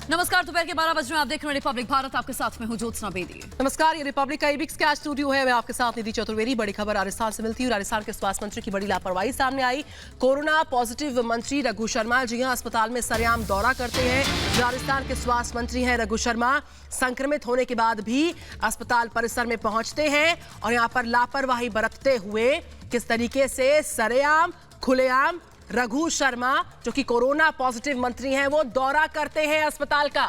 नमस्कार, दोपहर के 12 बज रहे हैं। आप देख रहे हैं रिपब्लिक भारत। आपके साथ में हूं ज्योत्सना बेदी। नमस्कार, ये रिपब्लिक का एबिक्स का स्टूडियो है। मैं आपके साथ निधि चतुर्वेदी। बड़ी खबर राजस्थान से मिलती है। राजस्थान के स्वास्थ्य मंत्री की बड़ी लापरवाही सामने आई। कोरोना पॉजिटिव मंत्री रघु शर्मा जी अस्पताल में सरेआम दौरा करते हैं। राजस्थान के स्वास्थ्य मंत्री हैं रघु शर्मा। संक्रमित होने के बाद भी अस्पताल परिसर में पहुंचते हैं और यहाँ पर लापरवाही बरतते हुए किस तरीके से सरेआम खुलेआम रघु शर्मा जो कि कोरोना पॉजिटिव मंत्री हैं वो दौरा करते हैं अस्पताल का।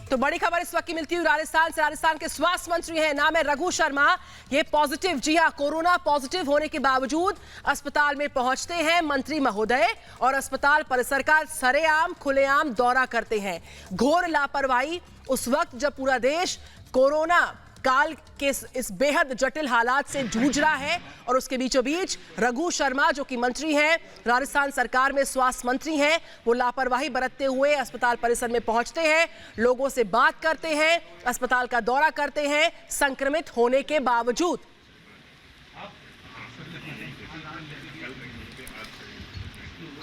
तो बड़ी खबर इस वक्त की मिलती है राजस्थान से। राजस्थान के स्वास्थ्य मंत्री हैं, नाम है रघु शर्मा। ये पॉजिटिव, जी हां, कोरोना पॉजिटिव होने के बावजूद अस्पताल में पहुंचते हैं मंत्री महोदय और अस्पताल परिसर का सरेआम खुलेआम दौरा करते हैं। घोर लापरवाही उस वक्त जब पूरा देश कोरोना काल के इस बेहद जटिल हालात से जूझ रहा है और उसके बीचों बीच रघु शर्मा जो कि मंत्री हैं, राजस्थान सरकार में स्वास्थ्य मंत्री हैं, वो लापरवाही बरतते हुए अस्पताल परिसर में पहुंचते हैं, लोगों से बात करते हैं, अस्पताल का दौरा करते हैं संक्रमित होने के बावजूद।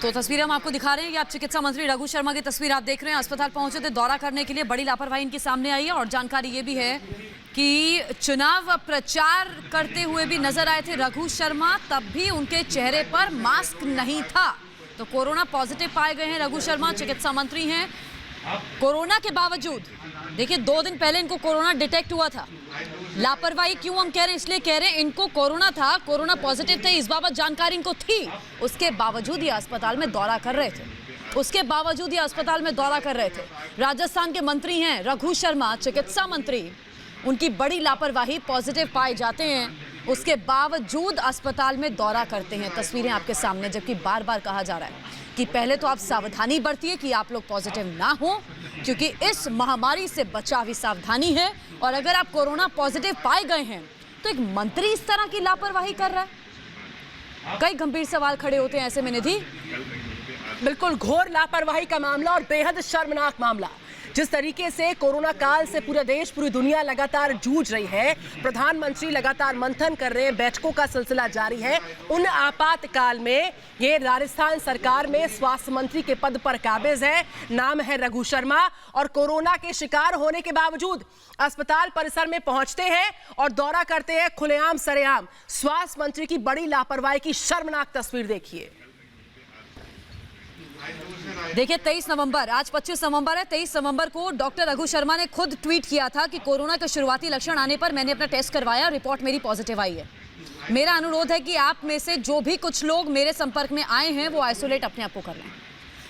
तो तस्वीरें हम आपको दिखा रहे हैं कि आप चिकित्सा मंत्री रघु शर्मा की तस्वीर आप देख रहे हैं। अस्पताल पहुंचे थे दौरा करने के लिए। बड़ी लापरवाही इनके सामने आई है और जानकारी ये भी है कि चुनाव प्रचार करते हुए भी नजर आए थे रघु शर्मा, तब भी उनके चेहरे पर मास्क नहीं था। तो कोरोना पॉजिटिव पाए गए हैं रघु शर्मा, चिकित्सा मंत्री हैं। कोरोना के बावजूद देखिए 2 दिन पहले इनको कोरोना डिटेक्ट हुआ था। लापरवाही क्यों हम कह रहे हैं, इसलिए कह रहे हैं इनको कोरोना था, कोरोना पॉजिटिव थे, इस बाबत जानकारी इनको थी। उसके बावजूद ये अस्पताल में दौरा कर रहे थे। उसके बावजूद ये अस्पताल में दौरा कर रहे थे। राजस्थान के मंत्री हैं रघु शर्मा, चिकित्सा मंत्री। उनकी बड़ी लापरवाही, पॉजिटिव पाए जाते हैं, उसके बावजूद अस्पताल में दौरा करते हैं। तस्वीरें आपके सामने, जबकि बार बार कहा जा रहा है कि पहले तो आप सावधानी बरतिए कि आप लोग पॉजिटिव ना हो, क्योंकि इस महामारी से बचाव ही सावधानी है। और अगर आप कोरोना पॉजिटिव पाए गए हैं तो एक मंत्री इस तरह की लापरवाही कर रहा है, कई गंभीर सवाल खड़े होते हैं ऐसे में। निधि, बिल्कुल घोर लापरवाही का मामला और बेहद शर्मनाक मामला। जिस तरीके से कोरोना काल से पूरा देश, पूरी दुनिया लगातार जूझ रही है, प्रधानमंत्री लगातार मंथन कर रहे हैं, बैठकों का सिलसिला जारी है, उन आपातकाल में ये राजस्थान सरकार में स्वास्थ्य मंत्री के पद पर काबिज है, नाम है रघु शर्मा, और कोरोना के शिकार होने के बावजूद अस्पताल परिसर में पहुंचते हैं और दौरा करते हैं खुलेआम सरेआम। स्वास्थ्य मंत्री की बड़ी लापरवाही की शर्मनाक तस्वीर देखिए। देखिए 23 नवंबर, आज 25 नवंबर है। 23 नवंबर को डॉक्टर रघु शर्मा ने खुद ट्वीट किया था कि कोरोना के शुरुआती लक्षण आने पर मैंने अपना टेस्ट करवाया, रिपोर्ट मेरी पॉजिटिव आई है। मेरा अनुरोध है कि आप में से जो भी कुछ लोग मेरे संपर्क में आए हैं वो आइसोलेट अपने आप को कर लें।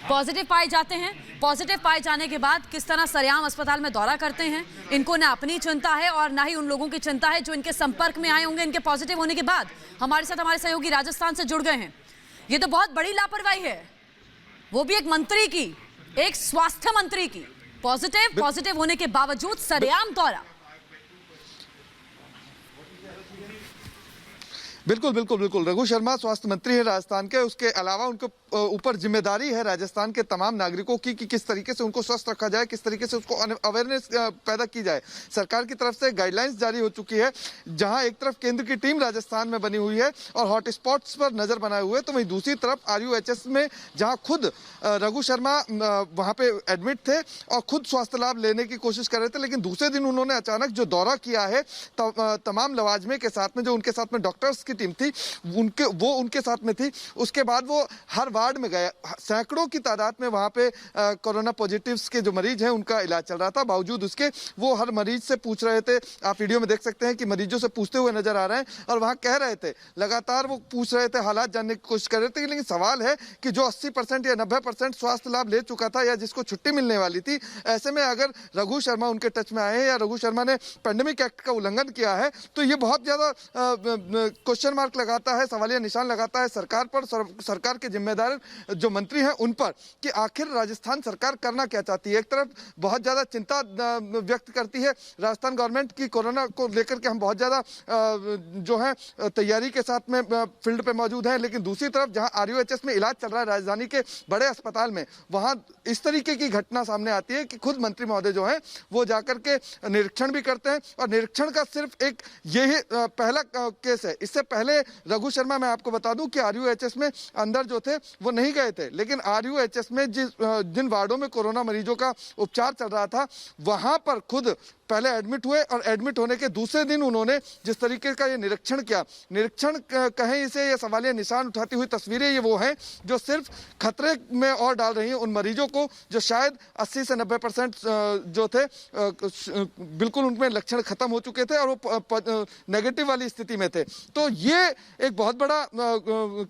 पॉजिटिव पाए जाते हैं। पॉजिटिव पाए जाने के बाद किस तरह सरेआम अस्पताल में दौरा करते हैं। इनको ना अपनी चिंता है और ना ही उन लोगों की चिंता है जो इनके संपर्क में आए होंगे इनके पॉजिटिव होने के बाद। हमारे साथ हमारे सहयोगी राजस्थान से जुड़ गए हैं। ये तो बहुत बड़ी लापरवाही है, वो भी एक मंत्री की, एक स्वास्थ्य मंत्री की। पॉजिटिव होने के बावजूद सरेआम दौरा। बिल्कुल बिल्कुल बिल्कुल रघु शर्मा स्वास्थ्य मंत्री है राजस्थान के। उसके अलावा उनके ऊपर जिम्मेदारी है राजस्थान के तमाम नागरिकों की कि किस तरीके से उनको स्वस्थ रखा जाए, किस तरीके से उसको अवेयरनेस पैदा की जाए। सरकार की तरफ से गाइडलाइंस जारी हो चुकी है, जहां एक तरफ केंद्र की टीम राजस्थान में बनी हुई है और हॉटस्पॉट्स पर नजर बनाए हुए, तो वहीं दूसरी तरफ RUHS में जहां खुद रघु शर्मा वहां पे एडमिट थे और खुद स्वास्थ्य लाभ लेने की कोशिश कर रहे थे, लेकिन दूसरे दिन उन्होंने अचानक जो दौरा किया है तमाम लवाजमे के साथ में, जो उनके साथ में डॉक्टर्स की टीम थी उनके साथ में थी। उसके बाद वो हर वार्ड में गए, सैकड़ों की तादाद में वहां पे कोरोना पॉजिटिव्स के जो मरीज हैं उनका इलाज चल रहा था। बावजूद उसके वो हर मरीज से पूछ रहे थे। आप वीडियो में देख सकते हैं कि मरीजों से पूछते हुए नजर आ रहे हैं और वहां कह रहे थे, लगातार वो पूछ रहे थे, हालात जानने की कोशिश कर रहे थे। लेकिन सवाल है कि जो 80% या 90% स्वास्थ्य लाभ ले चुका था या जिसको छुट्टी मिलने वाली थी, ऐसे में अगर रघु शर्मा उनके टच में आए हैं या रघु शर्मा ने पेंडेमिक एक्ट का उल्लंघन किया है, तो ये बहुत ज्यादा क्वेश्चन मार्क लगाता है, सवालिया निशान लगाता है सरकार पर, सरकार के जिम्मेदार जो मंत्री हैं उन पर, कि आखिर राजस्थान सरकार करना क्या चाहती है। एक तरफ बहुत ज्यादा चिंता व्यक्त करती है राजस्थान गवर्नमेंट की, कोरोना को लेकर के हम बहुत ज्यादा जो है तैयारी के साथ में फील्ड पे मौजूद हैं, लेकिन दूसरी तरफ जहां RUHS में इलाज चल रहा है राजधानी के बड़े अस्पताल में, वहां इस तरीके की घटना सामने आती है कि खुद मंत्री महोदय जो है वो जाकर के निरीक्षण भी करते हैं। और निरीक्षण का सिर्फ एक यही पहला केस है, इससे पहले रघु शर्मा, मैं आपको बता दूं कि आरयूएचएस में अंदर जो थे वो नहीं गए थे, लेकिन आरयूएचएस में जिन वार्डों में कोरोना मरीजों का उपचार चल रहा था वहां पर खुद पहले एडमिट हुए और एडमिट होने के दूसरे दिन उन्होंने जिस तरीके का ये निरीक्षण किया, निरीक्षण कहें इसे, ये सवालिया निशान उठाती हुई तस्वीरें ये वो हैं जो सिर्फ खतरे में और डाल रही हैं उन मरीजों को जो शायद 80 से 90% जो थे बिल्कुल उनमें लक्षण खत्म हो चुके थे और वो नेगेटिव वाली स्थिति में थे। तो ये एक बहुत बड़ा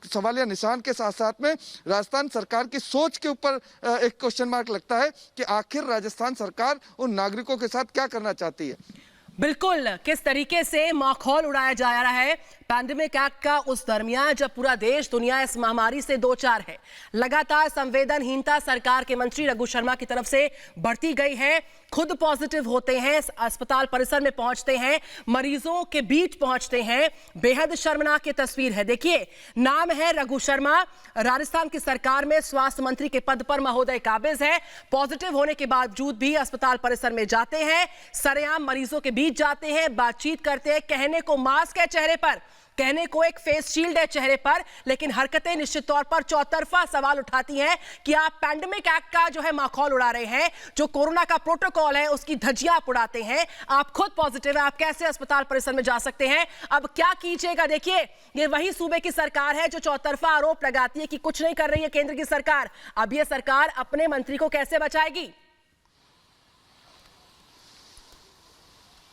सवालिया निशान के साथ साथ में राजस्थान सरकार की सोच के ऊपर एक क्वेश्चन मार्क लगता है कि आखिर राजस्थान सरकार उन नागरिकों के साथ क्या करना चाहती है। बिल्कुल, किस तरीके से माहौल उड़ाया जा रहा है पैंडेमिक एक्ट का उस दरमियान जब पूरा देश दुनिया इस महामारी से दो चार है। लगातार संवेदनहीनता सरकार के मंत्री रघु शर्मा की तरफ से बढ़ती गई है। खुद पॉजिटिव होते हैं, अस्पताल परिसर में पहुंचते हैं, मरीजों के बीच पहुंचते हैं। बेहद शर्मनाक ये तस्वीर है। देखिए, नाम है रघु शर्मा, राजस्थान की सरकार में स्वास्थ्य मंत्री के पद पर महोदय काबिज है। पॉजिटिव होने के बावजूद भी अस्पताल परिसर में जाते हैं, सरेआम मरीजों के बीच जाते हैं, बातचीत करते हैं। कहने को मास्क है चेहरे पर, कहने को एक फेस शील्ड है चेहरे पर, लेकिन हरकतें निश्चित तौर पर चौतरफा सवाल उठाती हैं कि आप पैंडेमिक एक्ट का जो है माहौल उड़ा रहे हैं, जो कोरोना का प्रोटोकॉल है उसकी धज्जियां आप उड़ाते हैं। आप खुद पॉजिटिव है, आप कैसे अस्पताल परिसर में जा सकते हैं? अब क्या कीजिएगा? देखिए, ये वही सूबे की सरकार है जो चौतरफा आरोप लगाती है कि कुछ नहीं कर रही है केंद्र की सरकार। अब यह सरकार अपने मंत्री को कैसे बचाएगी?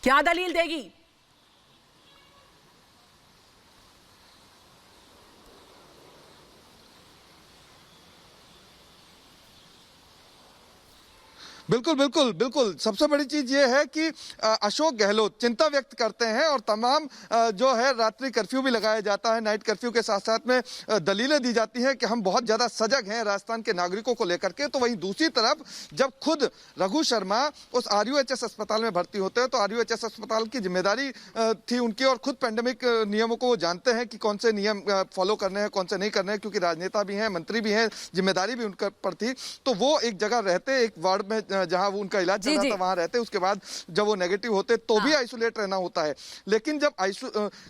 क्या दलील देगी? बिल्कुल बिल्कुल बिल्कुल, सबसे बड़ी चीज ये है कि अशोक गहलोत चिंता व्यक्त करते हैं और तमाम जो है रात्रि कर्फ्यू भी लगाया जाता है, नाइट कर्फ्यू के साथ साथ में दलीलें दी जाती हैं कि हम बहुत ज्यादा सजग हैं राजस्थान के नागरिकों को लेकर के। तो वहीं दूसरी तरफ जब खुद रघु शर्मा उस आरयूएचएस अस्पताल में भर्ती होते हैं तो आरयूएचएस अस्पताल की जिम्मेदारी थी उनकी और खुद पैंडेमिक नियमों को वो जानते हैं कि कौन से नियम फॉलो करने हैं, कौन से नहीं करने हैं, क्योंकि राजनेता भी हैं, मंत्री भी हैं, जिम्मेदारी भी उनके पर थी। तो वो एक जगह रहते, एक वार्ड में जहां वो उनका इलाज चल रहा था वहां रहते, उसके बाद जब वो नेगेटिव होते तो भी आइसोलेट रहना होता है। लेकिन जब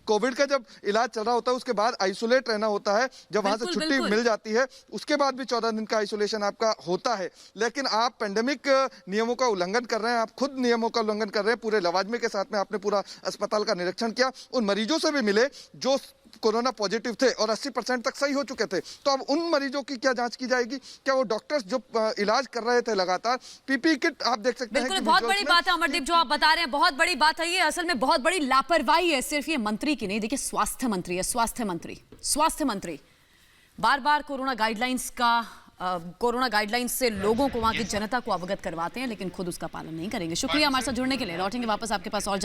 कोविड का जब इलाज चल रहा होता है उसके बाद आइसोलेट रहना होता है, जब वहां से छुट्टी मिल जाती है उसके बाद भी 14 दिन का आइसोलेशन आपका होता है। लेकिन आप पैंडेमिक नियमों का उल्लंघन कर रहे हैं, आप खुद नियमों का उल्लंघन कर रहे हैं। पूरे लवाजमे के साथ में आपने पूरा अस्पताल का निरीक्षण किया, उन मरीजों से भी मिले जो कोरोना पॉजिटिव थे और 80% तक सही हो चुके थे। तो अब उन मरीजों की क्या जांच की जाएगी? क्या वो डॉक्टर्स जो इलाज कर रहे थे लगातार, पीपीई किट आप देख सकते हैं। बिल्कुल, बहुत बड़ी बात है अमरदीप जो आप बता रहे हैं, बहुत बड़ी बात है ये। असल में बहुत बड़ी लापरवाही है, सिर्फ ये मंत्री की नहीं। देखिए, स्वास्थ्य मंत्री है, स्वास्थ्य मंत्री बार बार कोरोना गाइडलाइंस से लोगों को, वहां की जनता को अवगत करवाते हैं, लेकिन खुद उसका पालन नहीं करेंगे। शुक्रिया हमारे साथ जुड़ने के लिए। लौटेंगे वापस आपके पास और